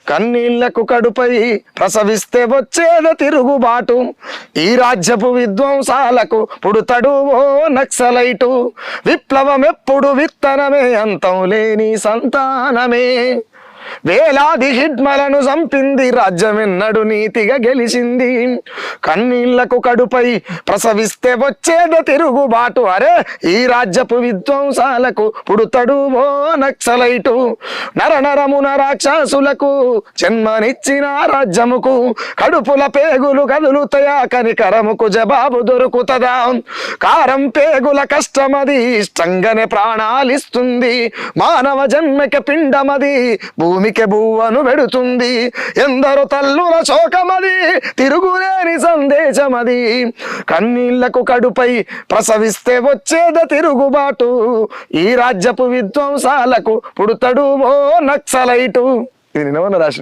కన్నీళ్లకు కడుపై ప్రసవిస్తే వచ్చేద తిరుగుబాటు ఈ రాజ్యపు విధ్వంసాలకు పుడుతడు ఓ నక్సలైటు విప్లవం ఎప్పుడు విత్తనమే అంతం లేని సంతానమే వేలాది హిడ్మలను చంపింది రాజ్యమెన్నడు నీతిగా గెలిచింది కన్నీళ్లకు కడుపై ప్రసవిస్తే వచ్చేద తిరుగుబాటు అరే ఈ రాజ్యపు విధ్వంసాలకు పుడుతడు ఓ నక్సలైటు నరనరమున రాక్షసులకు జన్మనిచ్చిన రాజ్యముకు కడుపుల పేగులు కదులుతయా కనికరముకు జవాబు దొరుకుతదా కారం పేగుల కష్టమది ఇష్టంగానే ప్రాణాలిస్తుంది మానవ జన్మకి పిండమది భూమికి బువ్వను పెడుతుంది ఎందరో తల్లుల శోకమది తిరుగులేని సందేశమది కన్నీళ్లకు కడుపై ప్రసవిస్తే వచ్చేద తిరుగుబాటు ఈ రాజ్యపు విధ్వంసాలకు పుడుతడు ఓ నక్సలైటు ఇది నిన్న రాసిన